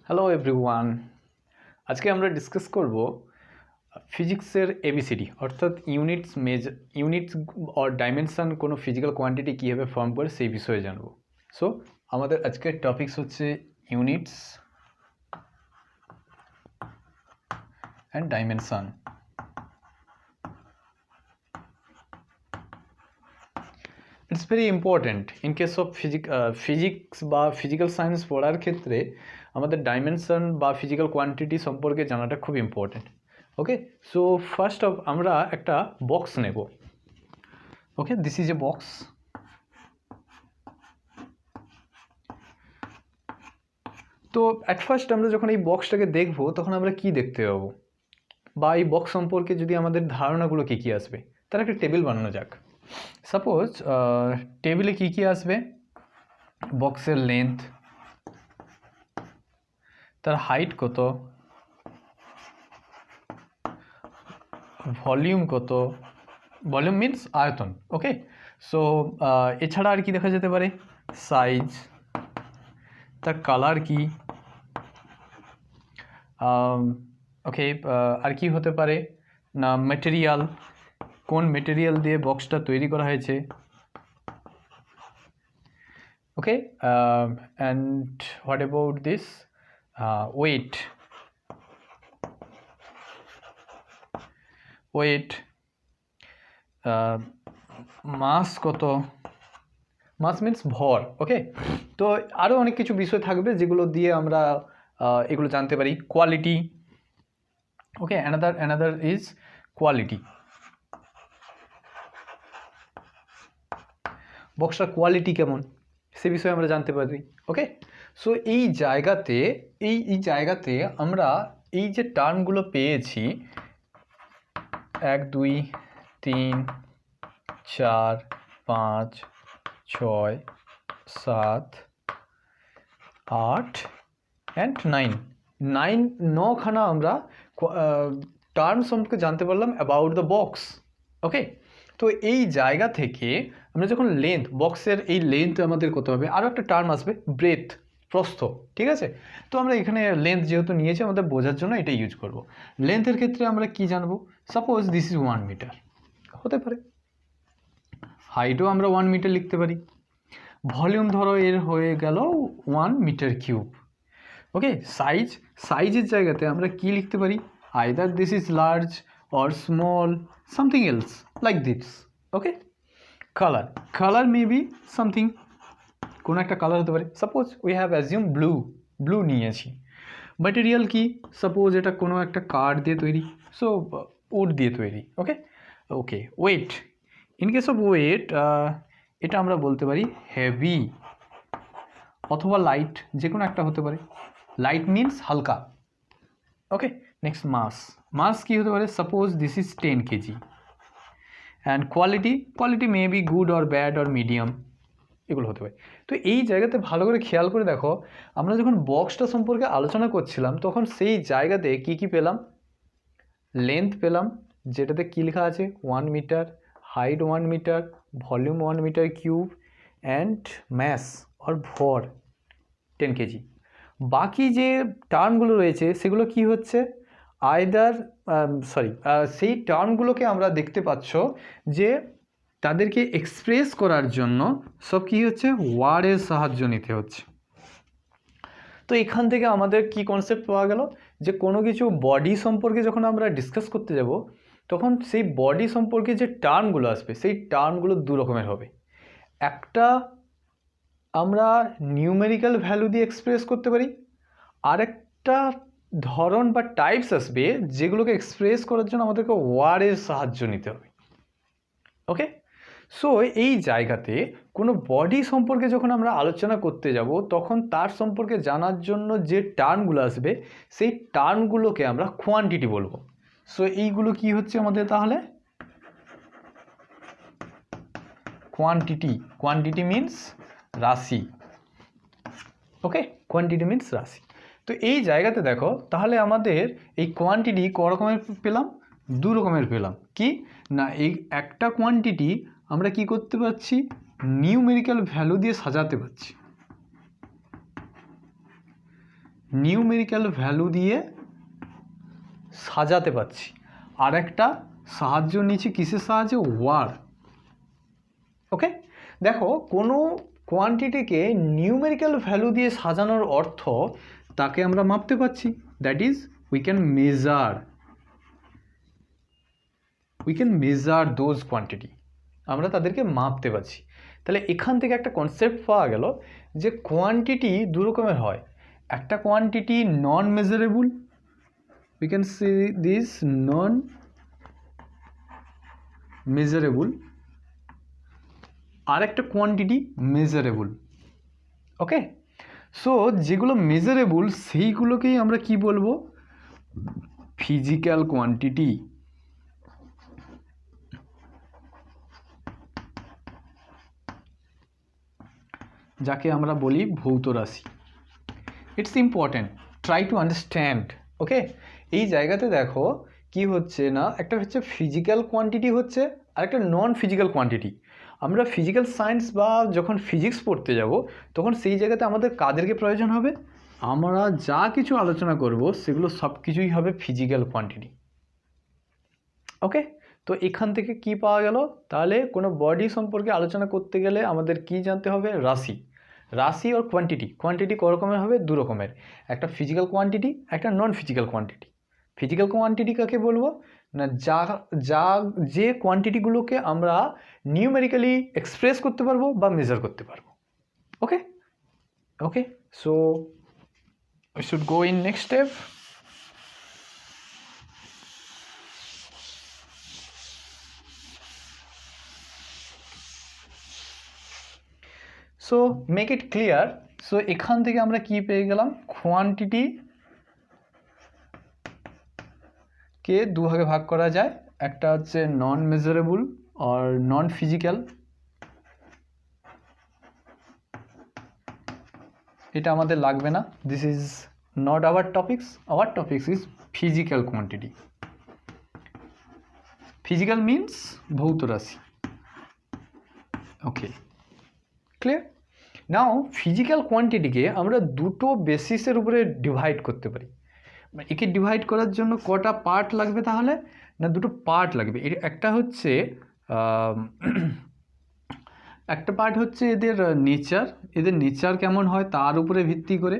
Hello everyone, আজকে আমরা discuss করব ফিজিক্সের এবিসিডি অর্থাৎ ইউনিটস অর ডাইমেনশন কোনো ফিজিক্যাল কোয়ান্টিটি কীভাবে ফর্ম করে সেই বিষয়ে জানবো। সো আমাদের আজকের টপিকস হচ্ছে units and dimension. It's very important in case of physics বা ফিজিক্যাল সায়েন্স পড়ার ক্ষেত্রে আমাদের ডাইমেনশন বা ফিজিক্যাল কোয়ান্টিটি সম্পর্কে জানাটা খুব important. Okay, so first of আমরা একটা বক্স নেব। ওকে, দিস ইজ এ বক্স। তো অ্যাট ফার্স্ট আমরা যখন এই বক্সটাকে দেখব তখন আমরা কি দেখতে পাবো বা এই বক্স সম্পর্কে যদি আমাদের ধারণাগুলো কী কী আসবে, তার একটা টেবিল বানানো যাক। সাপোজ টেবিলে কী কী আসবে, বক্সের লেন্থ, তার হাইট কত, ভলিউম কত, ভলিউম মিনস আয়তন। ওকে, সো এছাড়া আর কি দেখা যেতে পারে, সাইজ, তার কালার কি, ওকে, আর কি হতে পারে না, ম্যাটেরিয়াল, কোন ম্যাটেরিয়াল দিয়ে বক্সটা তৈরি করা হয়েছে। Okay, and what about this weight, mass কত, মাস মিনস ভর। ওকে, তো আরও অনেক কিছু বিষয় থাকবে যেগুলো দিয়ে আমরা এগুলো জানতে পারি। Quality, okay, another is quality, বক্সটার কোয়ালিটি কেমন সে বিষয়ে আমরা জানতে পারি। ওকে, সো এই জায়গাতে আমরা এই যে টার্মগুলো পেয়েছি 1 2 3 4 5 6 7 8 অ্যান্ড 9খানা আমরা টার্ম সম্পর্কে জানতে পারলাম অ্যাবাউট দ্য বক্স। ওকে, তো এই জায়গা থেকে আমরা যখন বক্সের এই লেন্থ আমাদের কত হবে, আরও একটা টার্ম আসবে ব্রেথ, প্রস্থ। ঠিক আছে, তো আমরা এখানে লেন্থ যেহেতু নিয়েছি আমাদের বোঝার জন্য এটা ইউজ করব। লেন্থের ক্ষেত্রে আমরা কি জানবো, সাপোজ দিস ইজ 1 মিটার হতে পারে, হাইটও আমরা 1 মিটার লিখতে পারি, ভলিউম ধরো এর হয়ে গেল 1 মিটার কিউব। ওকে, সাইজের জায়গাতে আমরা কি লিখতে পারি, either this is large or small, something else like this. Okay, colour may be something, কোনো একটা কালার হতে পারে, suppose we have assume blue নিয়েছি। ম্যাটেরিয়াল কি, সাপোজ এটা কোনো একটা কাঠ দিয়ে তৈরি, সো উড দিয়ে তৈরি। Okay, weight, in case of weight এটা আমরা বলতে পারি হেভি অথবা লাইট, যে কোনো একটা হতে পারে। লাইট মিনস হালকা। ওকে, নেক্সট মাস কি হতে পারে, suppose this is 10 KG. And quality may be good or bad or medium, এগুলো হতে পারে। তো এই জায়গাতে ভালো করে খেয়াল করে দেখো, আমরা যখন বক্সটা সম্পর্কে আলোচনা করছিলাম তখন সেই জায়গাতে কি কি পেলাম, লেন্থ পেলাম যেটাতে কী লেখা আছে 1 metre, height 1 metre, volume 1 metre cube, and mass or ভর 10 কেজি। বাকি যে টার্মগুলো রয়েছে সেগুলো কি হচ্ছে, সেই টার্মগুলোকে আমরা দেখতে পাচ্ছ যে তাদেরকে এক্সপ্রেস করার জন্য সব কি হচ্ছে, ওয়ার্ডের সাহায্য নিতে হচ্ছে। তো এখান থেকে আমাদের কি কনসেপ্ট পাওয়া গেল, যে কোনো কিছু বডি সম্পর্কে যখন আমরা ডিসকাস করতে যাব তখন সেই বডি সম্পর্কে যে টার্মগুলো আসবে সেই টার্মগুলো দু রকমের হবে। একটা আমরা নিউমেরিক্যাল ভ্যালু দিয়ে এক্সপ্রেস করতে পারি, আর একটা ধরন বা টাইপস আসবে যেগুলোকে এক্সপ্রেস করার জন্য আমাদেরকে ওয়ার্ডের সাহায্য নিতে হবে। ওকে, সো এই জায়গাতে কোনো বডি সম্পর্কে যখন আমরা আলোচনা করতে যাব তখন তার সম্পর্কে জানার জন্য যে টার্মগুলো আসবে সেই টার্মগুলোকে আমরা কোয়ান্টিটি বলবো। সো এইগুলো কি হচ্ছে আমাদের তাহলে, কোয়ান্টিটি মিনস রাশি। ওকে, কোয়ান্টিটি মিনস রাশি। তো এই জায়গাতে দেখো তাহলে আমাদের এই কোয়ান্টিটি ক রকমের পেলাম, দু রকমের পেলাম। কি না, এই একটা কোয়ান্টিটি আমরা কি করতে পারছি, নিউমেরিক্যাল ভ্যালু দিয়ে সাজাতে পারছি। নিউমেরিক্যাল ভ্যালু দিয়ে সাজাতে পারছি, আর একটা সাহায্য নিচ্ছি কিসের সাহায্যে? ওয়ার্ড। ওকে, দেখো কোনো কোয়ান্টিটিকে নিউমেরিক্যাল ভ্যালু দিয়ে সাজানোর অর্থ তাকে আমরা মাপতে পারছি, that is we can measure those quantity, আমরা তাদেরকে মাপতে পারছি। তাহলে এখান থেকে একটা কনসেপ্ট পাওয়া গেল যে কোয়ান্টিটি দু রকমের হয়, একটা quantity non measurable, we can see this non measurable, আর একটা কোয়ান্টিটি মেজারেবল। ওকে, সো যেগুলো মেজারেবল সেইগুলোকেই আমরা কি বলবো? Physical quantity. যাকে আমরা বলি ভৌত রাশি। It's important, try to understand. Okay, এই জায়গাতে দেখো কি হচ্ছে না, একটা হচ্ছে ফিজিক্যাল কোয়ান্টিটি হচ্ছে, আর একটা নন ফিজিক্যাল কোয়ান্টিটি। আমরা ফিজিক্যাল সায়েন্স বা যখন ফিজিক্স পড়তে যাব তখন সেই জায়গাতে আমাদের কাদেরকে প্রয়োজন হবে? আমরা যা কিছু আলোচনা করব সেগুলো সব কিছুই হবে ফিজিক্যাল কোয়ান্টিটি। ওকে, তো এখান থেকে কি পাওয়া গেল? তাহলে কোনো বডি সম্পর্কে আলোচনা করতে গেলে আমাদের কি জানতে হবে? রাশি। রাশি আর কোয়ান্টিটি, কোয়ান্টিটি ক রকমের হবে? দু রকমের, একটা ফিজিক্যাল কোয়ান্টিটি, একটা নন ফিজিক্যাল কোয়ান্টিটি। ফিজিক্যাল কোয়ান্টিটি কাকে বলবো না? যে কোয়ান্টিটিগুলোকে আমরা নিউমেরিক্যালি এক্সপ্রেস করতে পারবো বা মেজার করতে পারবো। Okay okay, so we should go in next step. So make it clear. So এখান থেকে আমরা কি পেয়ে গেলাম? কোয়ান্টিটি কে দু ভাগে ভাগ করা যায়, একটা হচ্ছে নন মেজারেবল আর নন ফিজিক্যাল। এটা আমাদের লাগবে না, this is not our topics, our topics is physical quantity. Physical means ভৌত রাশি। ওকে, ক্লিয়ার? নাও ফিজিক্যাল কোয়ান্টিটিকে আমরা দুটো বেসিসের উপরে ডিভাইড করতে পারি। একে ডিভাইড করার জন্য কটা পার্ট লাগবে তাহলে? না, দুটো পার্ট লাগবে। একটা হচ্ছে একটা পার্ট হচ্ছে এদের নেচার কেমন হয় তার উপরে ভিত্তি করে,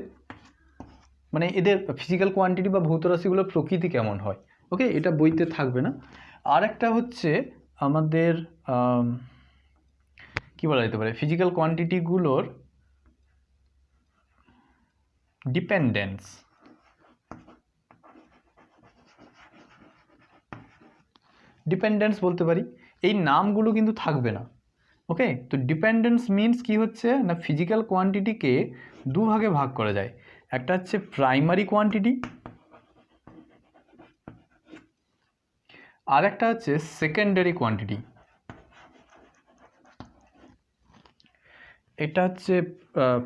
মানে এদের ফিজিক্যাল কোয়ান্টিটি বা ভৌত রাশিগুলোর প্রকৃতি কেমন হয়। ওকে, এটা বইতে থাকবে না। আর একটা হচ্ছে আমাদের কি বলা যেতে পারে, ফিজিক্যাল কোয়ান্টিটিগুলোর ডিপেন্ডেন্স বলতে পারি। এই নামগুলো কিন্তু থাকবে না। ওকে, তো ডিপেন্ডেন্স মিনস কি হচ্ছে না, ফিজিক্যাল কোয়ান্টিটিকে দু ভাগে ভাগ করা যায়, একটা হচ্ছে প্রাইমারি কোয়ান্টিটি, আর একটা হচ্ছে সেকেন্ডারি কোয়ান্টিটি। এটা হচ্ছে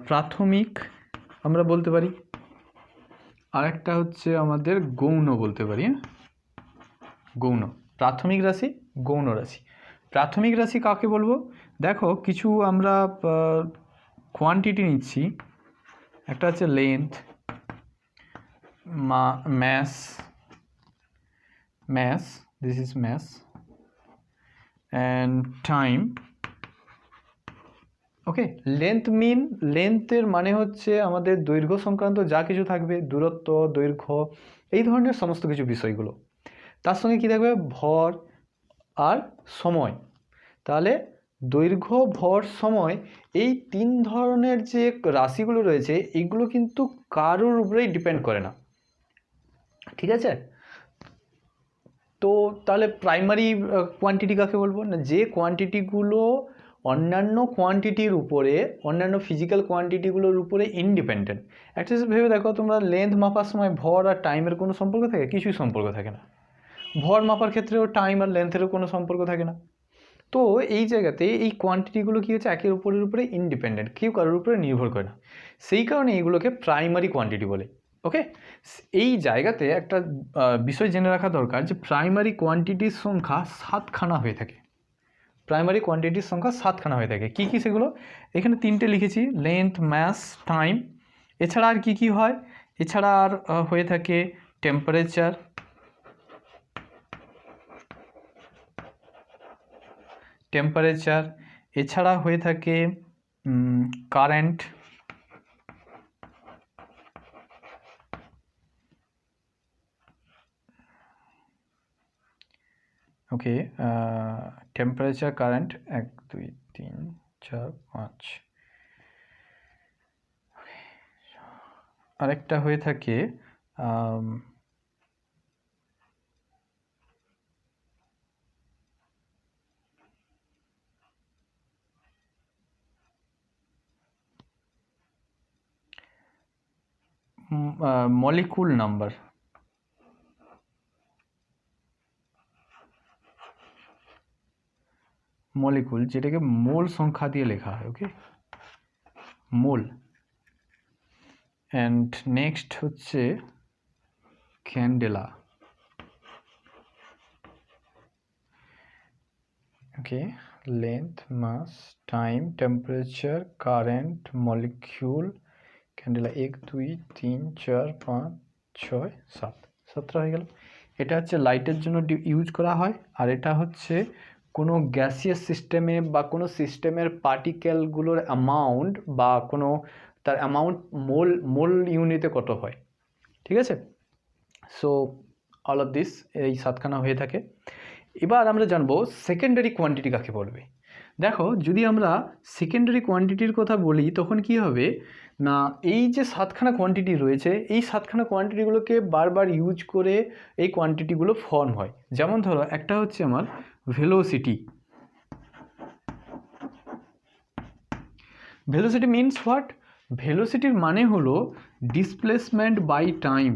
প্রাথমিক আমরা বলতে পারি, আর একটা হচ্ছে আমাদের গৌণ বলতে পারি। গৌণ, প্রাথমিক রাশি, গৌণ রাশি। প্রাথমিক রাশি কাকে বলবো? দেখো কিছু আমরা কোয়ান্টিটি নিচ্ছি, একটা হচ্ছে length, mass, this is mass, and time. ওকে, লেন্থের মানে হচ্ছে আমাদের দৈর্ঘ্য সংক্রান্ত যা কিছু থাকবে, দূরত্ব, দৈর্ঘ্য, এই ধরনের সমস্ত কিছু বিষয়গুলো। তার সঙ্গে কি থাকবে? ভর আর সময়। তাহলে দৈর্ঘ্য, ভর, সময়, এই তিন ধরনের যে রাশিগুলো রয়েছে এগুলো কিন্তু কারোর উপরেই ডিপেন্ড করে না, ঠিক আছে? তো তাহলে প্রাইমারি কোয়ান্টিটি কাকে বলবো না? যে কোয়ান্টিটিগুলো অন্যান্য কোয়ান্টিটির উপরে, অন্যান্য ফিজিক্যাল কোয়ান্টিটিগুলোর উপরে ইন্ডিপেন্ডেন্ট। একটা ভেবে দেখো তোমরা, লেন্থ মাপার সময় ভর আর টাইমের কোনো সম্পর্ক থাকে? কিছুই সম্পর্ক থাকে না। ভর মাপার ক্ষেত্রেও টাইম আর লেন্থেরও কোনো সম্পর্ক থাকে না। তো এই জায়গাতে এই কোয়ান্টিটিগুলো কী হচ্ছে, একের উপরে ইন্ডিপেন্ডেন্ট, কেউ কারোর উপরে নির্ভর করে না। সেই কারণে এগুলোকে প্রাইমারি কোয়ান্টিটি বলে। ওকে, এই জায়গাতে একটা বিষয় জেনে রাখা দরকার যে প্রাইমারি কোয়ান্টিটির সংখ্যা 7খানা হয়ে থাকে। প্রাইমারি কোয়ান্টিটির সংখ্যা 7খানা হয়ে থাকে। কী কী সেগুলো? এখানে 3টে লিখেছি, লেন্থ, ম্যাস, টাইম। এছাড়া আর কী কী হয়? এছাড়া আর হয়ে থাকে টেম্পারেচার, এছাড়া হয়ে থাকে কারেন্ট, ওকে, টেম্পারেচার, কারেন্ট 1 2 3 4 5, আরেকটা হয়ে থাকে মলিকুল নাম্বার, মলিকুল যেটাকে মোল সংখ্যা দিয়ে লেখা হয়, ওকে, মোল। অ্যান্ড নেক্সট হচ্ছে candela, okay, length, mass, time, temperature, current, molecule, candela 1 2 3 4 5 6 7, 7টা হয়ে গেল। এটা হচ্ছে লাইটের জন্য ইউজ করা হয়, আর এটা হচ্ছে কোনো গ্যাসিয়াস সিস্টেমে বা কোনো সিস্টেমের পার্টিকেলগুলোর অ্যামাউন্ট বা কোনো তার অ্যামাউন্ট মোল ইউনিটে কত হয়, ঠিক আছে। সো অল অফ দিস এই 7খানা হয়ে থাকে। এবার আমরা জানবো সেকেন্ডারি কোয়ান্টিটি কাকে বলবে। দেখো, যদি আমরা সেকেন্ডারি কোয়ান্টিটির কথা বলি তখন কি হবে না, এই যে 7খানা কোয়ান্টিটি রয়েছে, এই 7খানা কোয়ান্টিটিগুলোকে বারবার ইউজ করে এই কোয়ান্টিটিগুলো ফর্ম হয়। যেমন ধরো, একটা হচ্ছে আমার ভেলোসিটি। Velocity means what? ভেলোসিটির মানে হলো ডিসপ্লেসমেন্ট বাই টাইম।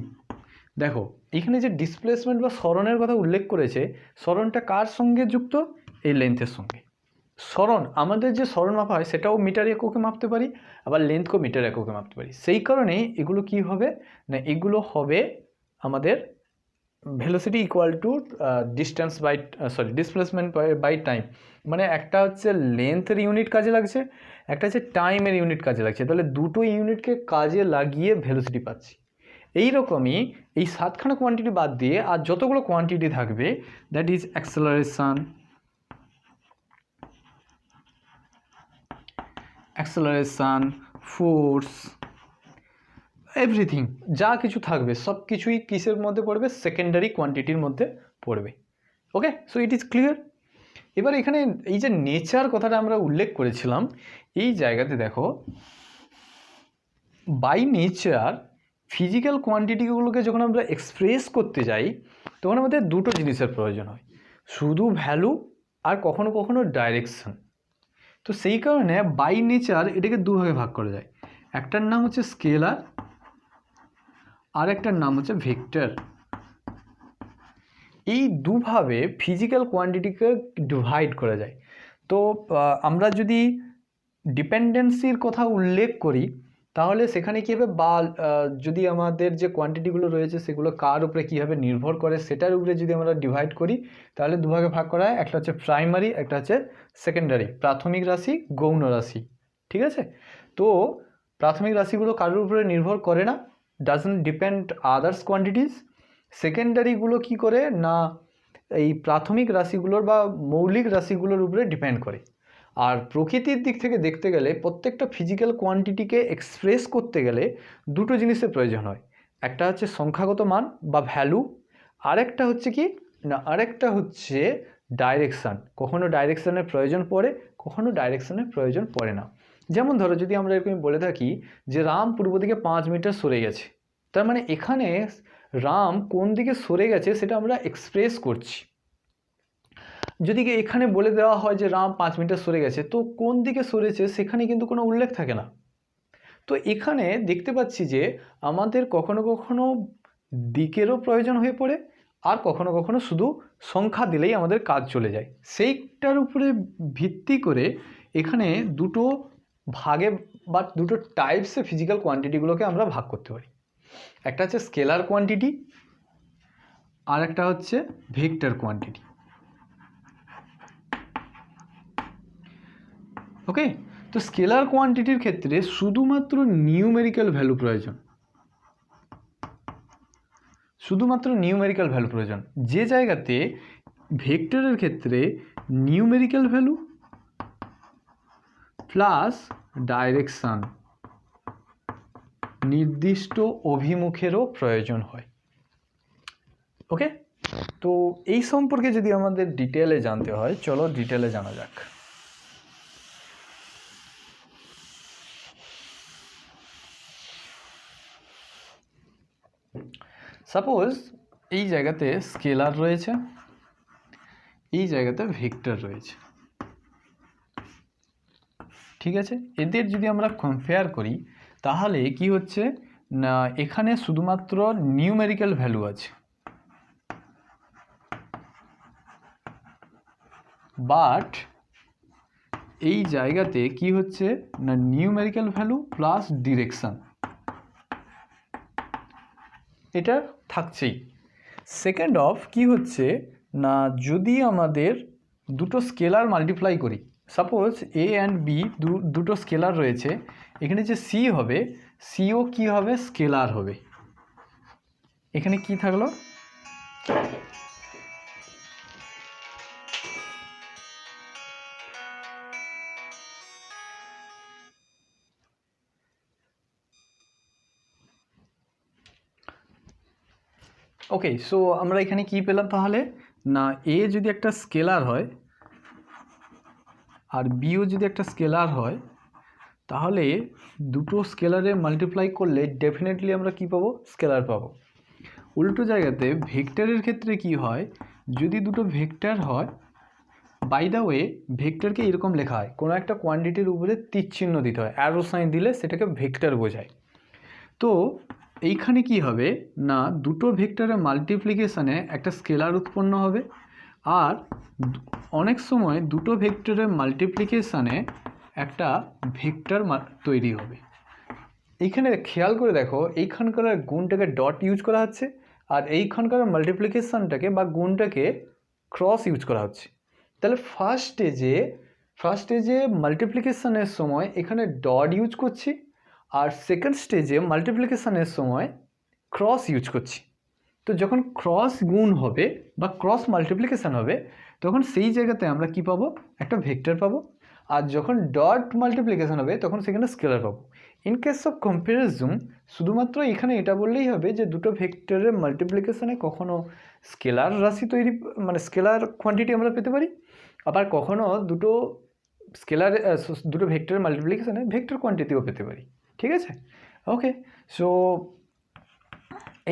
দেখো, এখানে যে ডিসপ্লেসমেন্ট বা সরণের কথা উল্লেখ করেছে, সরণটা কার সঙ্গে যুক্ত? এই লেন্থের সঙ্গে। সরণ, আমাদের যে সরণ মাপা হয় সেটাও মিটার এককে মাপতে পারি, আবার লেন্থকেও মিটার এককে মাপতে পারি। সেই কারণে এগুলো কি হবে না, এগুলো হবে আমাদের velocity equal to distance by displacement by time. মানে একটা হচ্ছে লেন্থের ইউনিট কাজে লাগছে, একটা হচ্ছে টাইমের ইউনিট কাজে লাগছে, তাহলে দুটো ইউনিটকে কাজে লাগিয়ে ভেলোসিটি পাচ্ছি। এইরকমই এই 7খানা কোয়ান্টিটি বাদ দিয়ে আর যতগুলো কোয়ান্টিটি থাকবে, that is acceleration, force, everything যা কিছু থাকবে সব কিছুই কিসের মধ্যে পড়বে? সেকেন্ডারি কোয়ান্টিটির মধ্যে পড়বে। ওকে, সো ইট ইজ ক্লিয়ার। এবার এখানে এই যে নেচার কথাটা আমরা উল্লেখ করেছিলাম, এই জায়গাতে দেখো, বাই নেচার ফিজিক্যাল কোয়ান্টিটিগুলোকে যখন আমরা এক্সপ্রেস করতে যাই তখন আমাদের দুটো জিনিসের প্রয়োজন হয়, শুধু ভ্যালু আর কখনো কখনো ডাইরেকশন। তো সেই কারণে বাই নেচার এটাকে দুভাগে ভাগ করা যায়, একটার নাম হচ্ছে স্কেলার আর একটার নাম হচ্ছে ভেক্টর। এই দুভাবে ফিজিক্যাল কোয়ান্টিটিকে ডিভাইড করা যায়। তো আমরা যদি ডিপেন্ডেন্সির কথা উল্লেখ করি তাহলে সেখানে কী হবে, বা যদি আমাদের যে কোয়ান্টিটিগুলো রয়েছে সেগুলো কার উপরে কীভাবে নির্ভর করে সেটার উপরে যদি আমরা ডিভাইড করি তাহলে দুভাগে ভাগ করা হয়, একটা হচ্ছে প্রাইমারি, একটা হচ্ছে সেকেন্ডারি, প্রাথমিক রাশি, গৌণ রাশি, ঠিক আছে। তো প্রাথমিক রাশিগুলো কারোর উপরে নির্ভর করে না, ডাজন্ট ডিপেন্ড আদার্স কোয়ান্টিটিস। সেকেন্ডারিগুলো কি করে না, এই প্রাথমিক রাশিগুলোর বা মৌলিক রাশিগুলোর উপরে ডিপেন্ড করে। আর প্রকৃতির দিক থেকে দেখতে গেলে প্রত্যেকটা ফিজিক্যাল কোয়ান্টিটিকে এক্সপ্রেস করতে গেলে দুটো জিনিসের প্রয়োজন হয়, একটা হচ্ছে সংখ্যাগত মান বা ভ্যালু, আরেকটা হচ্ছে কি না, আরেকটা হচ্ছে ডাইরেকশান। কখনো ডাইরেকশানের প্রয়োজন পড়ে, কখনো ডাইরেকশানের প্রয়োজন পড়ে না। যেমন ধরো, যদি আমরা এরকম বলে থাকি যে রাম পূর্ব দিকে 5 মিটার সরে গেছে, তার মানে এখানে রাম কোন দিকে সরে গেছে সেটা আমরা এক্সপ্রেস করছি। যদি এখানে বলে দেওয়া হয় যে রাম 5 মিটার সরে গেছে, তো কোন দিকে সরেছে সেখানে কিন্তু কোনো উল্লেখ থাকে না। তো এখানে দেখতে পাচ্ছি যে আমাদের কখনো কখনো দিকেরও প্রয়োজন হয়ে পড়ে, আর কখনো কখনো শুধু সংখ্যা দিলেই আমাদের কাজ চলে যায়। সেইটার উপরে ভিত্তি করে এখানে দুটো ভাগে বা দুটো টাইপসে ফিজিক্যাল কোয়ান্টিটিগুলোকে আমরা ভাগ করতে পারি, একটা হচ্ছে স্কেলার কোয়ান্টিটি আর একটা হচ্ছে ভেক্টর কোয়ান্টিটি। ওকে, তো স্কেলার কোয়ান্টিটির ক্ষেত্রে শুধুমাত্র নিউমেরিক্যাল ভ্যালু প্রয়োজন, শুধুমাত্র নিউমেরিক্যাল ভ্যালু প্রয়োজন। যে জায়গাতে ভেক্টরের ক্ষেত্রে নিউমেরিক্যাল ভ্যালু প্লাস ডাইরেকশান, নির্দিষ্ট অভিমুখেরও প্রয়োজন হয়। ওকে, তো এই সম্পর্কে যদি আমাদের ডিটেলে জানতে হয়, চলো ডিটেলে জানা যাক। সাপোজ এই জায়গাতে স্কেলার রয়েছে, এই জায়গাতে ভেক্টর রয়েছে, ঠিক আছে। এদের যদি আমরা কম্পেয়ার করি তাহলে কি হচ্ছে না, এখানে শুধুমাত্র নিউমেরিক্যাল ভ্যালু আছে, বাট এই জায়গাতে কি হচ্ছে না, নিউমেরিক্যাল ভ্যালু প্লাস ডিরেকশন এটা থাকছেই। সেকেন্ড অফ কি হচ্ছে না, যদি আমাদের দুটো স্কেলার মাল্টিপ্লাই করি, সাপোজ এ অ্যান্ড বি দুটো স্কেলার রয়েছে, এখানে যে সি হবে, সিও কি হবে, স্কেলার হবে। এখানে কি থাকলো, ওকে। সো আমরা এখানে কি পেলাম তাহলে না, এ যদি একটা স্কেলার হয় আর বিও যদি একটা স্কেলার হয়, তাহলে দুটো স্কেলারে মাল্টিপ্লাই করলে ডেফিনেটলি আমরা কি পাবো, স্কেলার পাবো। উল্টো জায়গাতে ভেক্টরের ক্ষেত্রে কি হয়, যদি দুটো ভেক্টর হয়, বাই দ্য ওয়ে ভেক্টরকে এরকম লেখা হয়, কোনো একটা কোয়ান্টিটির উপরে তীর চিহ্ন দিতে হয়, অ্যারো সাইন দিলে সেটাকে ভেক্টর বোঝায়। তো এইখানে কি হবে না, দুটো ভেক্টরের মাল্টিপ্লিকেশানে একটা স্কেলার উৎপন্ন হবে, আর অনেক সময় দুটো ভেক্টরের মাল্টিপ্লিকেশানে একটা ভেক্টর তৈরি হবে। এইখানে খেয়াল করে দেখো, এইখানকার গুণটাকে ডট ইউজ করা হচ্ছে, আর এইখানকার মাল্টিপ্লিকেশানটাকে বা গুণটাকে ক্রস ইউজ করা হচ্ছে। তাহলে ফার্স্ট স্টেজে মাল্টিপ্লিকেশানের সময় এখানে ডট ইউজ করছি, আর সেকেন্ড স্টেজে মাল্টিপ্লিকেশানের সময় ক্রস ইউজ করছি। তো যখন ক্রস গুণ হবে বা ক্রস মাল্টিপ্লিকেশান হবে, তখন সেই জায়গাতে আমরা কি পাবো, একটা ভেক্টর পাবো, আর যখন ডট মাল্টিপ্লিকেশান হবে তখন সেখানে স্কেলার পাবো। ইন কেস অফ কম্প্যারিজন শুধুমাত্র এখানে এটা বললেই হবে যে দুটো ভেক্টরের মাল্টিপ্লিকেশানে কখনো স্কেলার রাশি তৈরি, মানে স্কেলার কোয়ান্টিটি আমরা পেতে পারি, আবার কখনো দুটো ভেক্টরের মাল্টিপ্লিকেশানে ভেক্টর কোয়ান্টিটিও পেতে পারি, ঠিক আছে। ওকে, সো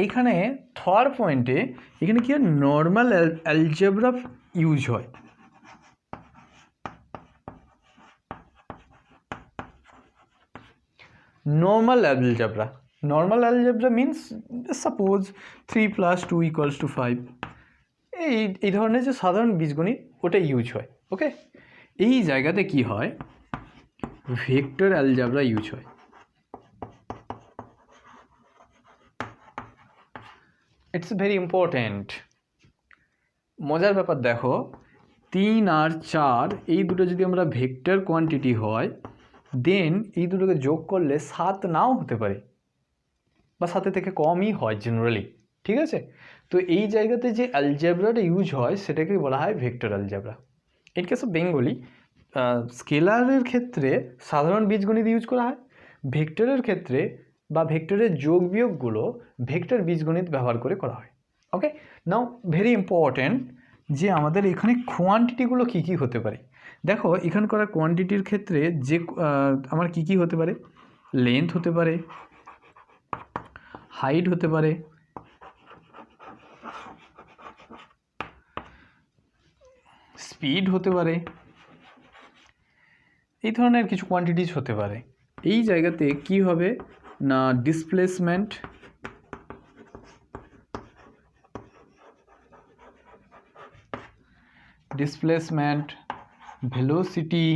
এইখানে থার্ড পয়েন্টে এখানে কি হয়, নর্মাল অ্যালজেব্রা ইউজ হয়। নর্মাল অ্যালজেব্রা মিনস সাপোজ 3 + 2 = 5, এই ধরনের যে সাধারণ বীজগণিত ওটা ইউজ হয়। ওকে, এই জায়গাতে কি হয়, ভেক্টর অ্যালজেব্রা ইউজ হয়। It's very important. মজার ব্যাপার দেখো, 3 আর 4 এই দুটো যদি আমরা ভেক্টর কোয়ান্টিটি হয়, দেন এই দুটোকে যোগ করলে 7 নাও হতে পারে, বা 7 থেকে কমই হয় জেনারেলি, ঠিক আছে। তো এই জায়গাতে যে অ্যালজেব্রাটা ইউজ হয় সেটাকে বলা হয় vector algebra. In case of Bengali, স্কেলারের ক্ষেত্রে সাধারণ বীজগণিত ইউজ করা হয়, ভেক্টরের ক্ষেত্রে বা ভেক্টরের যোগ বিয়োগগুলো ভেক্টর বীজগণিত ব্যবহার করে করা হয়। ওকে, নাও ভেরি ইম্পর্ট্যান্ট যে আমাদের এখানে কোয়ান্টিটিগুলো কী কী হতে পারে। দেখো এখানকার কোয়ান্টিটির ক্ষেত্রে যে আমার কী কী হতে পারে, লেন্থ হতে পারে, হাইট হতে পারে, স্পিড হতে পারে, এই ধরনের কিছু কোয়ান্টিটিজ হতে পারে। এই জায়গাতে কি হবে না, displacement, velocity,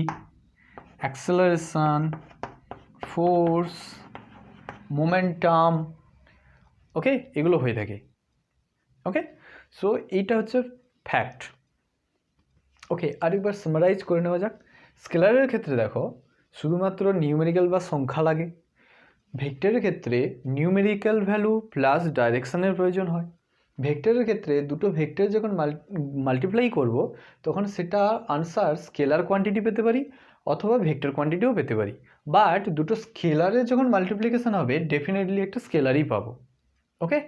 acceleration, force, momentum, okay, এগুলো হয়ে থাকে। ওকে, সো এইটা হচ্ছে ফ্যাক্ট। ওকে, আরেকবার সামারাইজ করে নেওয়া যাক। স্কেলারের ক্ষেত্রে দেখো শুধুমাত্র নিউমেরিক্যাল বা সংখ্যা লাগে, ভেক্টরের ক্ষেত্রে নিউমেরিক্যাল ভ্যালু প্লাস ডাইরেকশানের প্রয়োজন হয়, ভেক্টরের ক্ষেত্রে দুটো ভেক্টর যখন মাল্টিপ্লাই করব তখন সেটা আনসার স্কেলার কোয়ান্টিটি পেতে পারি অথবা ভেক্টর কোয়ান্টিটিও পেতে পারি, বাট দুটো স্কেলারের যখন মাল্টিপ্লিকেশন হবে ডেফিনেটলি একটা স্কেলারই পাবো। ওকে,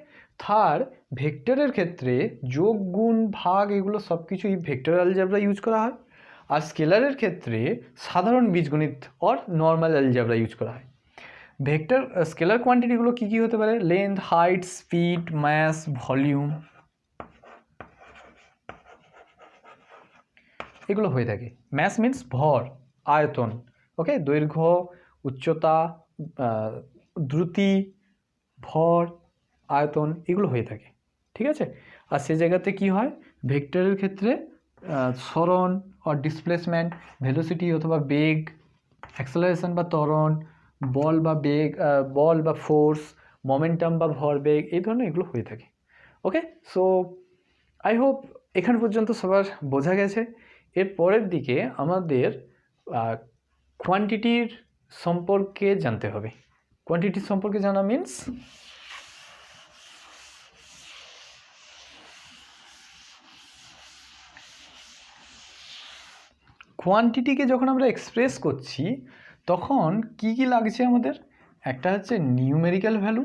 থার্ড, ভেক্টরের ক্ষেত্রে যোগ গুণ ভাগ এগুলো সব কিছুই ভেক্টর অ্যালজেব্রা ইউজ করা হয়, আর স্কেলারের ক্ষেত্রে সাধারণ বীজগণিত অর নর্মাল অ্যালজেব্রা ইউজ করা হয়। ভেক্টর স্কেলার কোয়ান্টিটিগুলো কী কী হতে পারে? Length, height, speed, mass, volume, এগুলো হয়ে থাকে। ম্যাস মিন্স ভর, আয়তন। ওকে, দৈর্ঘ্য, উচ্চতা, দ্রুতি, ভর, আয়তন এগুলো হয়ে থাকে। ঠিক আছে, আর সে জায়গাতে কি হয় ভেক্টরের ক্ষেত্রে সরণ অর ডিসপ্লেসমেন্ট, ভেলোসিটি অথবা বেগ, অ্যাক্সেলারেশন বা ত্বরণ, বল বা বেগ, বল বা ফোর্স, মোমেন্টাম বা ভরবেগ, এই ধরনের এগুলো হয়ে থাকে। ওকে, সো আই হোপ এখান পর্যন্ত সবার বোঝা গেছে। এর পরের দিকে আমাদের কোয়ান্টিটির সম্পর্কে জানতে হবে। কোয়ান্টিটির সম্পর্কে জানা মিন্স কোয়ান্টিটিকে যখন আমরা এক্সপ্রেস করছি তখন কি কি লাগছে আমাদের? একটা হচ্ছে numerical value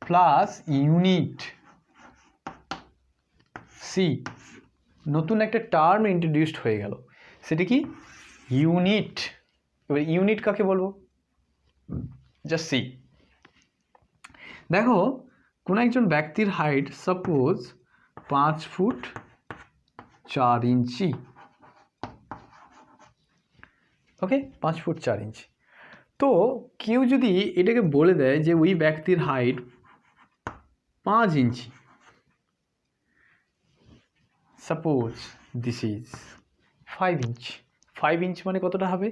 plus unit. See, নতুন একটা টার্ম ইন্ট্রোডিউসড হয়ে গেল, সেটা কি? ইউনিট। এবার ইউনিট কাকে বলবো? জাস্ট সি, দেখো কোনো একজন ব্যক্তির হাইট সাপোজ 5 ফুট 4 ইঞ্চি। ওকে, 5 ফুট 4 ইঞ্চি। তো কেউ যদি এটাকে বলে দেয় যে ওই ব্যক্তির height 5 inch, suppose this is 5 inch. 5 inch মানে কতটা হবে?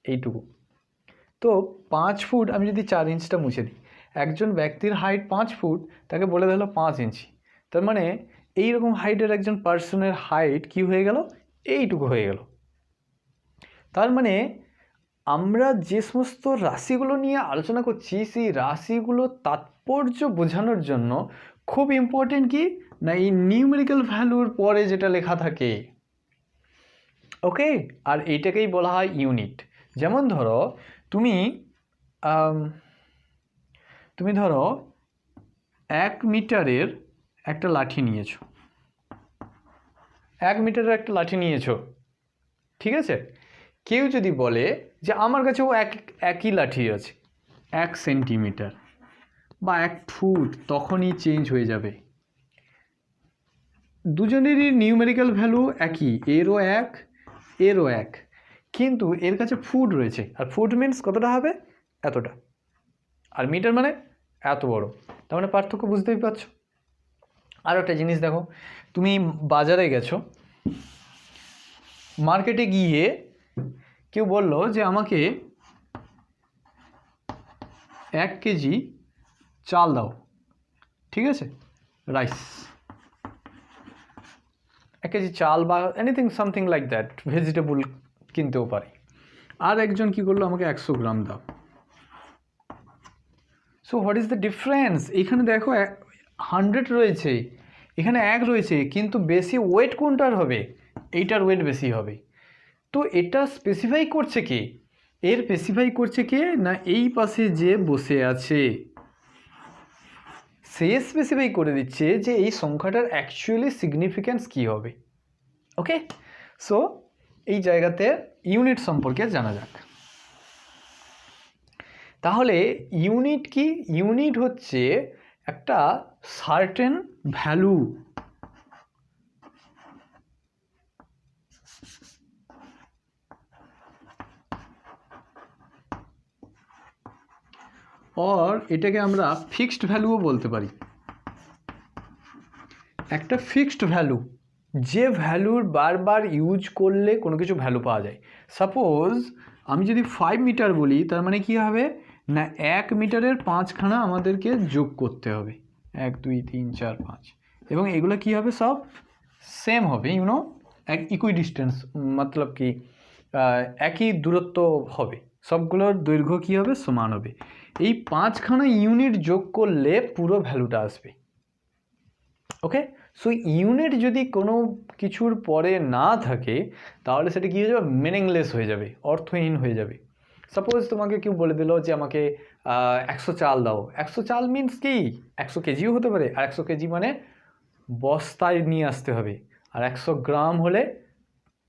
এইটুকু। তো 5 ফুট আমি যদি 4 ইঞ্চটা মুছে দিই, একজন ব্যক্তির হাইট 5 ফুট, তাকে বলে দিল 5 ইঞ্চি, তার মানে এইরকম হাইটের একজন পার্সনের হাইট কি হয়ে গেল? এইটুকু হয়ে গেল। তার মানে আমরা যে সমস্ত রাশিগুলো নিয়ে আলোচনা করছি সেই রাশিগুলো তাৎপর্য বোঝানোর জন্য খুব ইম্পর্টেন্ট কি না এই নিউমেরিক্যাল ভ্যালুর পরে যেটা লেখা থাকে। ওকে, আর এইটাকেই বলা হয় ইউনিট। যেমন ধরো তুমি ধরো 1 মিটারের একটা লাঠি নিয়েছো, 1 মিটারের একটা লাঠি নিয়েছো, ঠিক আছে? কেউ যদি বলে যে আমার কাছেও একই লাঠি আছে 1 সেন্টিমিটার বা 1 ফুট, তখনই চেঞ্জ হয়ে যাবে। দুজনেরই নিউমেরিক্যাল ভ্যালু একই, এরও 1 এরও 1, কিন্তু এর কাছে ফুট রয়েছে, আর ফুট মিন্স কতটা হবে? এতটা, আর মিটার মানে এত বড়। তার মানে পার্থক্য বুঝতেই পারছো। আর একটা জিনিস দেখো, তুমি বাজারে গেছো, মার্কেটে গিয়ে কেউ বললো যে আমাকে 1 কেজি চাল দাও, ঠিক আছে, রাইস, 1 কেজি চাল বা anything something like that, vegetable কিনতেও পারি। আর একজন কি করলো, আমাকে 100 গ্রাম দাও। So what is the difference? এখানে দেখো 100 রয়েছে, এখানে 1 রয়েছে, কিন্তু বেশি ওয়েট কোনটার হবে? এইটার ওয়েট বেশি হবে। তো এটা স্পেসিফাই করছে কে? এর স্পেসিফাই করছে কে না এই পাশে যে বসে আছে, সে স্পেসিফাই করে দিচ্ছে যে এই সংখ্যাটার অ্যাকচুয়ালি সিগনিফিক্যান্স কী হবে। ওকে, সো এই জায়গাতে ইউনিট সম্পর্কে জানা যাক। তাহলে ইউনিট কি? ইউনিট হচ্ছে একটা সার্টেন ভ্যালু, और এটাকে আমরা ফিক্সড ভ্যালুও বলতে পারি। একটা ফিক্সড ভ্যালু, যে ভ্যালুর বারবার ইউজ করলে কোনো কিছু ভ্যালু পাওয়া যায়। সাপোজ আমি যদি 5 মিটার বলি, তার মানে কি হবে না 1 মিটারের 5খানা আমাদেরকে যোগ করতে হবে, 1 2 3 4 5, এবং এগুলো কি হবে? সব সেম হবে, এক ইকুইডিস্টেন্স, মতলব কি একই দূরত্ব হবে। সবগুলোর দৈর্ঘ্য কী হবে, সমান হবে। এই 5খানা ইউনিট যোগ করলে পুরো ভ্যালুটা আসবে। ওকে, সো ইউনিট যদি কোনো কিছুর পরে না থাকে তাহলে সেটা কী হয়ে যাবে, মিনিংলেস হয়ে যাবে, অর্থহীন হয়ে যাবে। সাপোজ তোমাকে কেউ বলে দিল যে আমাকে 100 চাল দাও। 100 চাল মিনস কি, 100 কেজিও হতে পারে, আর 100 কেজি মানে বস্তায় নিয়ে আসতে হবে, আর 100 গ্রাম হলে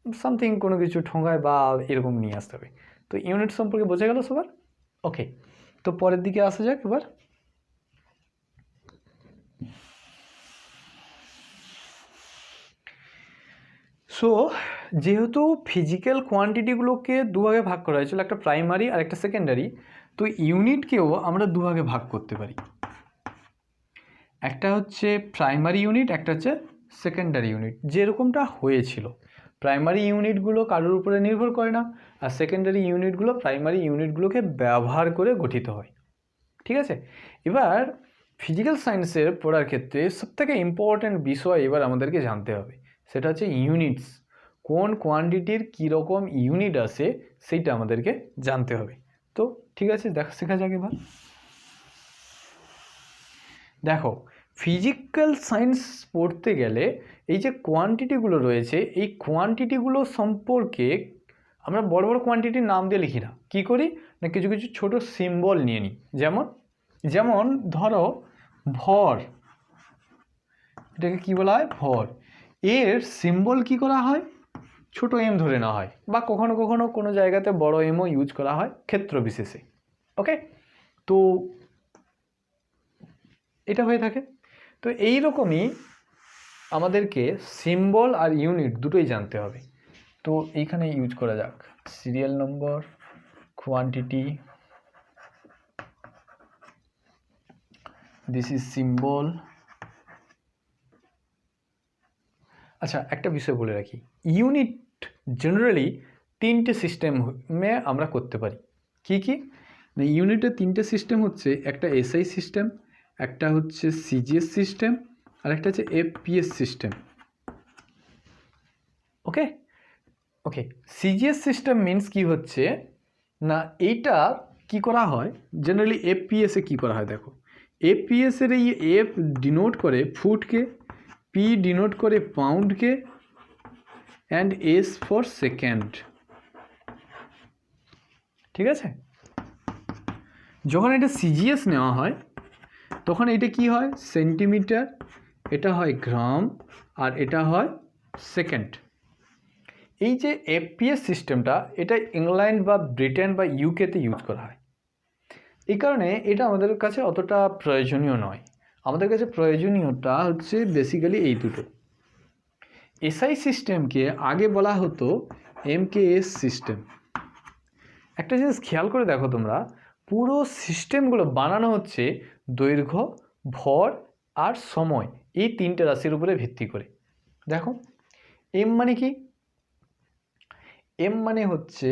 সামথিং কোনো কিছু ঠোঙায় বা এরকম নিয়ে আসতে হবে। তো ইউনিট সম্পর্কে বোঝা গেল সবার? ওকে, তো পরের দিকে আসা যাক এবার। সো যেহেতু ফিজিক্যাল কোয়ান্টিটিগুলোকে দুভাগে ভাগ করা হয়েছিল, একটা প্রাইমারি আর একটা সেকেন্ডারি, তো ইউনিটকেও আমরা দুভাগে ভাগ করতে পারি। একটা হচ্ছে প্রাইমারি ইউনিট, একটা হচ্ছে সেকেন্ডারি ইউনিট। যেরকমটা হয়েছিল, প্রাইমারি ইউনিটগুলো কারোর উপরে নির্ভর করে না, আর সেকেন্ডারি ইউনিটগুলো প্রাইমারি ইউনিটগুলোকে ব্যবহার করে গঠিত হয়। ঠিক আছে, এবার ফিজিক্যাল সায়েন্সের পড়ার ক্ষেত্রে সবথেকে ইম্পর্ট্যান্ট বিষয় এবার আমাদেরকে জানতে হবে, সেটা হচ্ছে ইউনিটস। কোন কোয়ান্টিটির কীরকম ইউনিট আছে সেইটা আমাদেরকে জানতে হবে। তো ঠিক আছে, শেখা যাক এবার। দেখো, ফিজিক্যাল সায়েন্স পড়তে গেলে এই যে কোয়ান্টিটিগুলো রয়েছে, এই কোয়ান্টিটিগুলো সম্পর্কে আমরা বড় বড় কোয়ান্টিটির নাম দিয়ে লিখি না, কী করি না কিছু কিছু ছোট সিম্বল নিয়ে নিই। যেমন ধরো ভর, এটাকে কি বলা হয়, ভর। এর সিম্বল কি করা হয়, ছোট এম ধরে নেওয়া হয়, বা কখনো কখনো কোনো জায়গাতে বড় এমও ইউজ করা হয় ক্ষেত্র বিশেষে। ওকে, তো এটা হয়ে থাকে। তো এই রকমই আমাদেরকে সিম্বল আর ইউনিট দুটোই জানতে হবে। তো এইখানে ইউজ করা যাক serial number, quantity, this is symbol. আচ্ছা, একটা বিষয় বলে রাখি, ইউনিট জেনারেলি 3টে সিস্টেমে আমরা করতে পারি। কি কি না, ইউনিটের 3টে সিস্টেম হচ্ছে, একটা এসআই সিস্টেম, একটা হচ্ছে সিজিএস সিস্টেম, আর একটা হচ্ছে এফপিএস সিস্টেম। ওকে ওকে, সিজিএস সিস্টেম মিনস কি হচ্ছে না, এইটা কি করা হয় জেনারেলি এফপিএসে কি করা হয়, দেখো এফপিএসের এই এফ ডিনোট করে ফুটকে, পি ডিনোট করে পাউন্ডকে, অ্যান্ড এস ফর সেকেন্ড। ঠিক আছে, যখন এটা সিজিএস নেওয়া হয় তখন এটা কি হয়, সেন্টিমিটার, এটা হয় গ্রাম, আর এটা হয় সেকেন্ড। এই যে এফপিএস সিস্টেমটা, এটা ইংল্যান্ড বা ব্রিটেন বা ইউকেতে ইউজ করা হয়। এই কারণে এটা আমাদের কাছে অতটা প্রয়োজনীয় নয়। আমাদের কাছে প্রয়োজনীয়টা হচ্ছে বেসিক্যালি এই দুটো। এসআই সিস্টেমকে আগে বলা হতো এমকেএস সিস্টেম। একটা জিনিস খেয়াল করে দেখো তোমরা, পুরো সিস্টেমগুলো বানানো হচ্ছে দৈর্ঘ্য, ভর আর সময়, এই 3টে রাশির উপরে ভিত্তি করে। দেখো, এম মানে কি, এম মানে হচ্ছে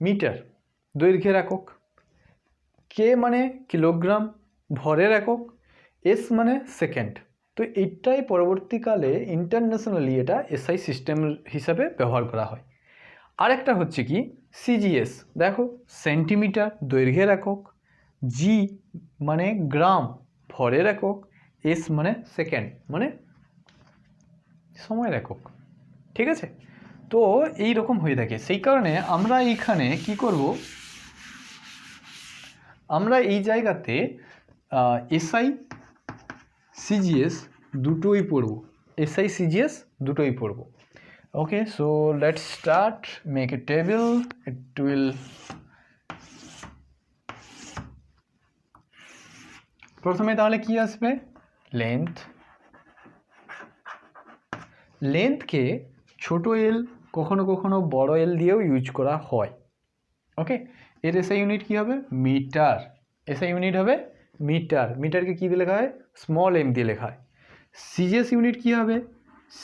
মিটার, দৈর্ঘ্যের একক, কে মানে কিলোগ্রাম, ভরের একক, এস মানে সেকেন্ড। তো এইটাই পরবর্তীকালে ইন্টারন্যাশনালি এটা এসআই সিস্টেম হিসাবে ব্যবহার করা হয়। আরেকটা হচ্ছে কি সিজিএস, দেখো সেন্টিমিটার, দৈর্ঘ্যের একক, জি মানে গ্রাম, ভরের একক, এস মানে সেকেন্ড মানে সময়ের একক। ঠিক আছে, তো এই রকম হয়ে থাকে। সেই কারণে আমরা এইখানে কি করব, আমরা এই জায়গাতে এসআই সিজিএস দুটোই পড়ব, এসআই সিজিএস দুটোই পড়ব। Okay, so let's start, make a table, it will, প্রথমে তাহলে কি আসবে, লেন্থ। লেন্থকে ছোট এল, কখনো কখনো বড় এল দিয়েও ইউজ করা হয়। ওকে, এর এসআই ইউনিট কি হবে, মিটার। এসআই ইউনিট হবে মিটার, মিটারকে কি দিয়ে লেখা হয়, স্মল এম দিয়ে লেখা হয়। সিজিএস ইউনিট কি হবে,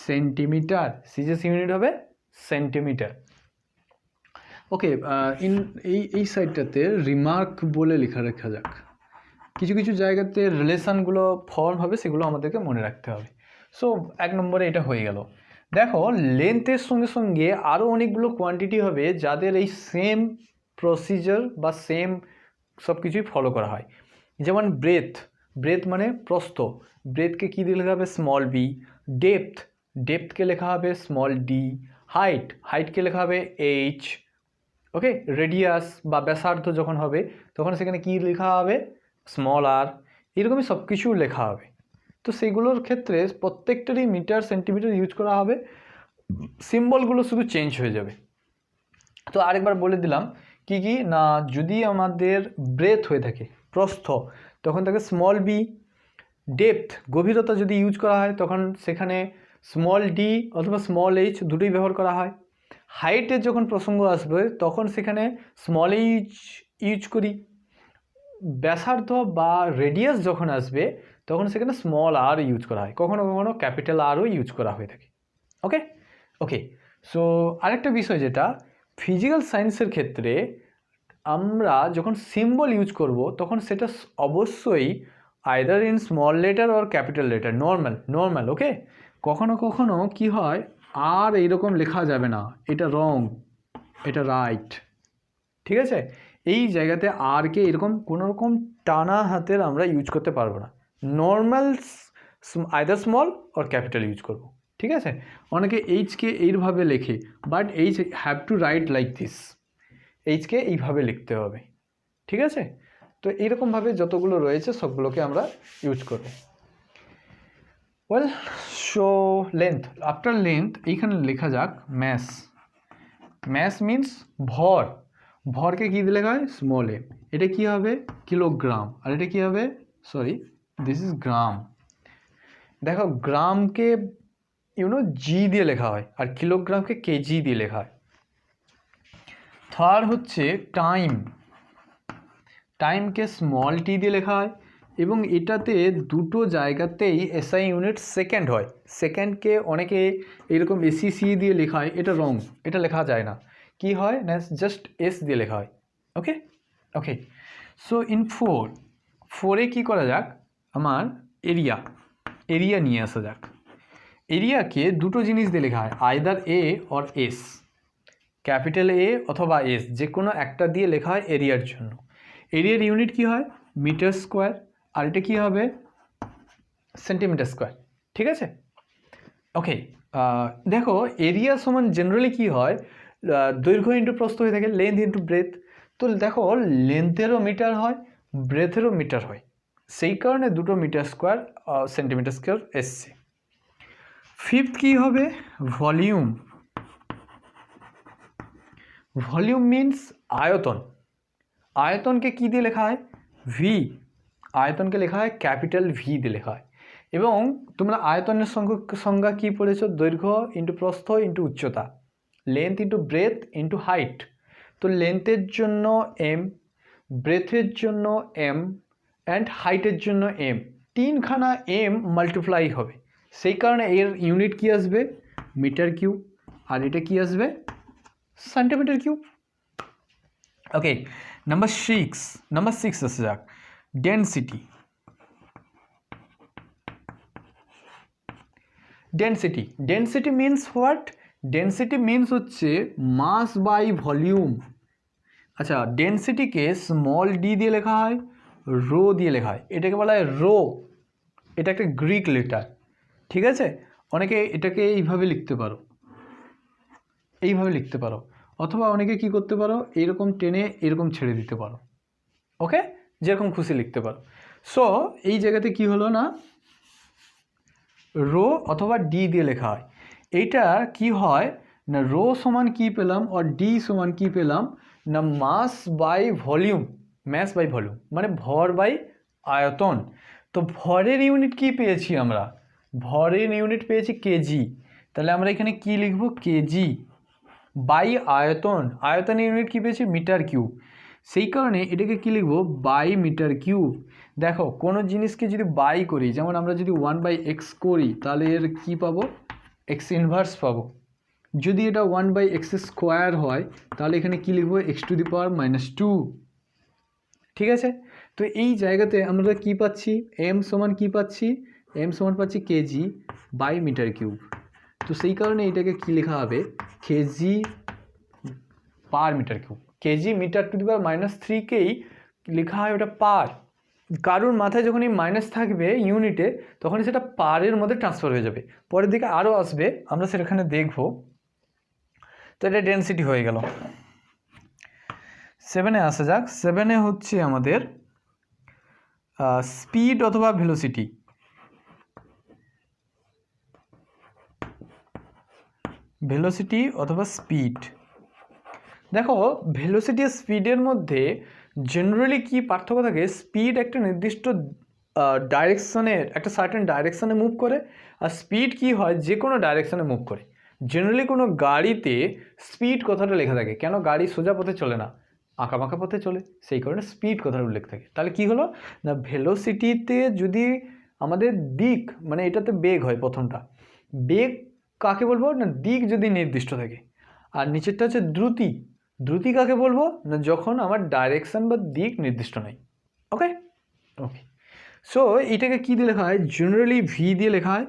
সেন্টিমিটার, সিজিএস ইউনিট হবে সেন্টিমিটার। ওকে, এই সাইডটাতে রিমার্ক বলে লেখা রাখা যাক, কিছু কিছু জায়গাতে রিলেশানগুলো ফর্ম হবে, সেগুলো আমাদেরকে মনে রাখতে হবে। সো 1 নম্বরে এটা হয়ে গেল। দেখো, লেন্থের সঙ্গে সঙ্গে আরও অনেকগুলো কোয়ান্টিটি হবে যাদের এই সেম প্রসিজার বা সেম সব কিছুই ফলো করা হয়। যেমন ব্রেথ মানে প্রস্থ, ব্রেথকে কী দিয়ে লেখা হবে? Small B. ডেপথকে লেখা হবে স্মল ডি। হাইটকে লেখা হবে এইচ। ওকে, রেডিয়াস বা ব্যাসার্ধ যখন হবে তখন সেখানে কি লেখা হবে? স্মল আর। এরকমই সব কিছু লেখা হবে। তো সেগুলোর ক্ষেত্রে প্রত্যেকটারই মিটার সেন্টিমিটার ইউজ করা হবে, সিম্বলগুলো শুধু চেঞ্জ হয়ে যাবে। তো আরেকবার বলে দিলাম কি কি না, যদি আমাদের ব্রেথ হয়ে থাকে প্রস্থ, তখন তাকে স্মল বি। ডেপথ গভীরতা যদি ইউজ করা হয় তখন সেখানে স্মল ডি অথবা স্মল এইচ দুটোই ব্যবহার করা হয়। হাইটের যখন প্রসঙ্গ আসবে তখন সেখানে স্মল এইচ ইউজ করি। ব্যাসার্ধ বা রেডিয়াস যখন আসবে তখন সেখানে স্মল আর ইউজ করা হয়, কখনো কখনো ক্যাপিটাল আরও ইউজ করা হয়ে থাকে। ওকে সো আরেকটা বিষয় যেটা ফিজিক্যাল সায়েন্সের ক্ষেত্রে আমরা যখন সিম্বল ইউজ করব তখন সেটা অবশ্যই either in small letter or capital letter, normal. Okay, কখনো কখনো কি হয় আর এইরকম লেখা যাবে না, এটা রং, এটা রাইট, ঠিক আছে? এই জায়গাতে আরকে এরকম কোনো রকম টানা হাতের আমরা ইউজ করতে পারবো না, normal either small or capital use করব, ঠিক আছে? অনেকে এইচকে এইভাবে লেখে, but H have to write like this, HK এইভাবে লিখতে হবে, ঠিক আছে? তো এইরকমভাবে যতগুলো রয়েছে সবগুলোকে আমরা ইউজ করব। Well, so length, after length এইখানে লেখা যাক ম্যাস মিন্স ভরকে কী দিয়ে লেখা হয়? স্মল এ। এটা কি হবে? কিলোগ্রাম। আর এটা কি হবে? সরি, দিস ইজ গ্রাম। দেখো, গ্রামকে জি দিয়ে লেখা হয় আর কিলোগ্রামকে কেজি দিয়ে লেখা হয়। থার্ড হচ্ছে টাইমকে স্মল টি দিয়ে লেখা হয় এবং এটাতে দুটো জায়গাতেই এসআই ইউনিট সেকেন্ড হয়। সেকেন্ডকে অনেকে এরকম এসিসি দিয়ে লেখা হয়, এটা রং, এটা লেখা যায় না। কি হয় না, জাস্ট এস দিয়ে লেখা হয়। ওকে সো ইন ফোরে কী করা যাক, আমার এরিয়া নিয়ে আসা যাক। এরিয়াকে দুটো জিনিস দিয়ে লেখা হয়, either a or S, capital A অথবা এস, যে কোনো একটা দিয়ে লেখা হয় এরিয়ার জন্য। এরিয়ার ইউনিট কি হয়? মিটার স্কোয়ার, আর এটা কী হবে? সেন্টিমিটার স্কোয়ার, ঠিক আছে? ওকে, দেখো এরিয়া সমান জেনারেলি কি হয়, দৈর্ঘ্য ইন্টু প্রস্থ হয়ে থাকে, লেন্থ ইন্টু ব্রেথ। তো দেখো লেন্থেরও মিটার হয়, ব্রেথেরও মিটার হয়, সেই কারণে দুটো মিটার স্কোয়ার সেন্টিমিটার স্কোয়ার এসছে। ফিফথ কী হবে? ভলিউম মিন্স আয়তনকে কী দিয়ে লেখা হয়? ভি। আয়তনকে লেখা হয় ক্যাপিটাল ভি দিয়ে লেখা হয়। এবং তোমরা আয়তনের সংজ্ঞা কী পড়েছো? দৈর্ঘ্য ইন্টু প্রস্থ ইন্টু উচ্চতা, length into breadth into height. তো লেন্থের জন্য এম, ব্রেথের জন্য এম, অ্যান্ড হাইটের জন্য এম, তিনখানা এম মাল্টিপ্লাই হবে, সেই কারণে এর ইউনিট কি আসবে? Metre cube. আর এটা কি আসবে? Centimetre cube. Okay, number six আসে যাক, density means what? Density means হচ্ছে মাস বাই ভলিউম। আচ্ছা, ডেনসিটিকে স্মল ডি দিয়ে লেখা হয়, রো দিয়ে লেখা হয়, এটাকে বলা হয় রো। এটা একটা গ্রিক লেটার, ঠিক আছে? অনেকে এটাকে এইভাবে লিখতে পারো, অথবা অনেকে কি করতে পারো, এইরকম টেনে এরকম ছেড়ে দিতে পারো। ওকে, যেরকম খুশি লিখতে পারো। সো এই জায়গাতে কি হলো না, রো অথবা ডি দিয়ে লেখা হয়। এইটা কি হয় না, রো সমান কি পেলাম আর ডি সমান কি পেলাম না, মাস বাই ভলিউম মানে ভর বাই আয়তন। তো ভরের ইউনিট কি পেয়েছি আমরা? ভরের ইউনিট পেয়েছি কেজি। তাহলে আমরা এখানে কি লিখব? কেজি বাই আয়তনের ইউনিট কি পেয়েছি? Metre cube. সেই কারণে এটাকে কি লিখব? By metre cube. দেখো, কোনো জিনিসকে যদি বাই করি, যেমন আমরা যদি 1/x করি তাহলে এর কি পাবো? এক্স ইনভার্স পাবো। যদি এটা 1/x স্কোয়ার হয় তাহলে এখানে কি লিখবো? x⁻²। ঠিক আছে? তো এই জায়গাতে আমরা কি পাচ্ছি? এম সমান কি পাচ্ছি? এম সমান পাচ্ছি কেজি বাই মিটার কিউব। তো সেই কারণে এটাকে কি লেখা হবে? KG per metre cube. KG metre to the power -3কেই লেখা হয় ওটা পার। কারোর মাথায় যখন এই মাইনাস থাকবে ইউনিটে তখন সেটা পারের মধ্যে ট্রান্সফার হয়ে যাবে, পরের দিকে আরও আসবে, আমরা সেখানে দেখব। তো এটা ডেনসিটি হয়ে গেল। 7-এ আসা যাক। 7-এ হচ্ছে আমাদের স্পিড অথবা ভেলোসিটি। ভেলোসিটি অথবা স্পিড। দেখো ভেলোসিটি আর স্পিডের মধ্যে জেনারেলি কি পার্থক্য থাকে, স্পিড একটা নির্দিষ্ট ডাইরেকশনের একটা সার্টেন ডাইরেকশনে মুভ করে, আর স্পিড কি হয় যে কোনো ডাইরেকশনে মুভ করে। জেনারেলি কোনো গাড়িতে স্পিড কথাটা লেখা থাকে, কেন গাড়ি সোজা পথে চলে না, আঁকা বাঁকা পথে চলে, সেই কারণে স্পিড কথার উল্লেখ থাকে। তাহলে কি হলো না, ভেলোসিটিতে যদি আমাদের দিক মানে এটাতে বেগ হয়, প্রথমটা বেগ কাকে বলবো না, দিক যদি নির্দিষ্ট থাকে। আর নিচেরটা হচ্ছে দ্রুতি। দ্রুতি কাকে বলবো না, যখন আমার ডাইরেকশন বা দিক নির্দিষ্ট নেই। ওকে ওকে, সো এটাকে কী দিয়ে লেখা হয়, জেনারেলি ভি দিয়ে লেখা হয়।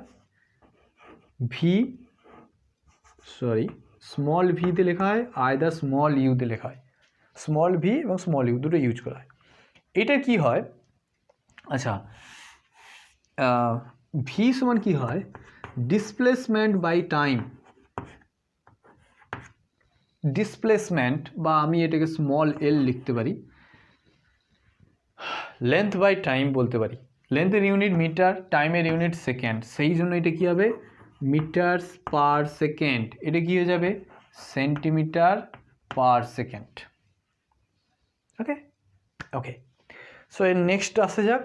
স্মল ভি দিয়ে লেখা হয়, আইদার স্মল ইউ দিয়ে লেখা হয়। স্মল ভি এবং স্মল ইউ দুটো ইউজ করা হয়। এটা কি হয়, আচ্ছা ভি সমান কি হয়, ডিসপ্লেসমেন্ট বাই টাইম। ডিসপ্লেসমেন্ট, বা আমি এটাকে স্মল এল লিখতে পারি, লেন্থ বাই টাইম বলতে পারি। লেন্থের ইউনিট মিটার, টাইমের ইউনিট সেকেন্ড, সেই জন্য এটা কী হবে মিটার পার সেকেন্ড, এটা কী হয়ে যাবে সেন্টিমিটার পার সেকেন্ড। ওকে ওকে, সো এর নেক্সট আসা যাক,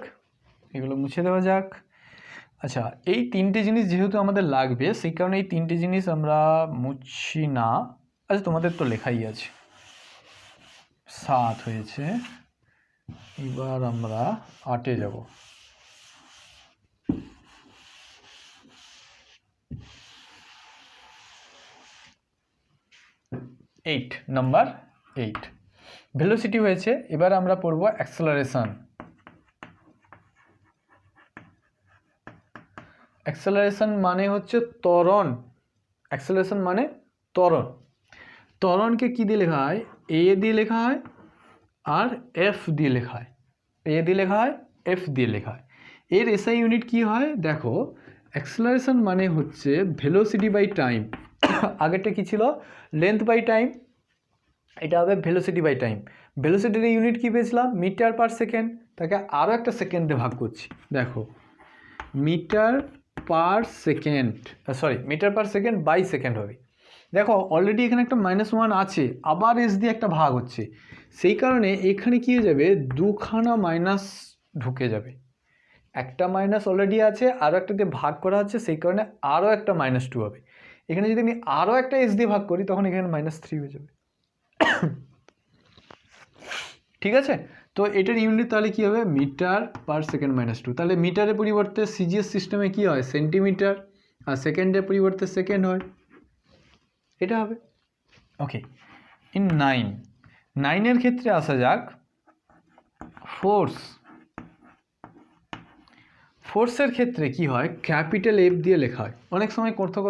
এগুলো মুছে দেওয়া যাক। আচ্ছা এই তিনটে জিনিস যেহেতু আমাদের লাগবে, সেই কারণে এই তিনটে জিনিস আমরা মুছছি না। আচ্ছা তোমাদের তো লেখাই আছে, 7 হয়েছে, এবার আমরা 8-এ যাব। নাম্বার 8 ভেলোসিটি হয়েছে। এবার আমরা পড়ব অ্যাক্সেলারেশন। অ্যাক্সেলারেশন মানে হচ্ছে ত্বরণ। অ্যাক্সেলারেশন মানে ত্বরণ। ত্বরণকে কী দিয়ে লেখা হয়, এ দিয়ে লেখা হয় আর এফ দিয়ে লেখা হয়। এ দিয়ে লেখা হয়, এফ দিয়ে লেখা হয়। এর এসআই ইউনিট কি হয় দেখো, অ্যাক্সেলারেশন মানে হচ্ছে ভেলোসিটি বাই টাইম। আগেরটা কি ছিল, লেন্থ বাই টাইম, এটা হবে ভেলোসিটি বাই টাইম। ভেলোসিটির ইউনিট কী পেয়েছিলাম, মিটার পার সেকেন্ড, তাকে আরও একটা সেকেন্ডে ভাগ করছি। দেখো metre per second, metre per second by second হবে। দেখো অলরেডি এখানে একটা -1 আছে, আবার এস দিয়ে একটা ভাগ হচ্ছে, সেই কারণে এখানে কী হয়ে যাবে, দুখানা মাইনাস ঢুকে যাবে। একটা মাইনাস অলরেডি আছে, আরও একটা দিয়ে ভাগ করা হচ্ছে, সেই কারণে আরও একটা -2 হবে। এখানে যদি আমি আরও একটা এস দিয়ে ভাগ করি তখন এখানে -3 হয়ে যাবে। ঠিক আছে, তো এটার ইউনিট তাহলে কী হবে, মিটার পার সেকেন্ড -2। তাহলে মিটারের পরিবর্তে সিজিএস সিস্টেমে কী হয় সেন্টিমিটার, আর সেকেন্ডের পরিবর্তে সেকেন্ড হয়, এটা হবে। ওকে, ইন 9-এর ক্ষেত্রে আসা যাক। ফোর্সের ক্ষেত্রে কি হয়, ক্যাপিটাল এফ দিয়ে লেখা হয়। অনেক সময় কোথাও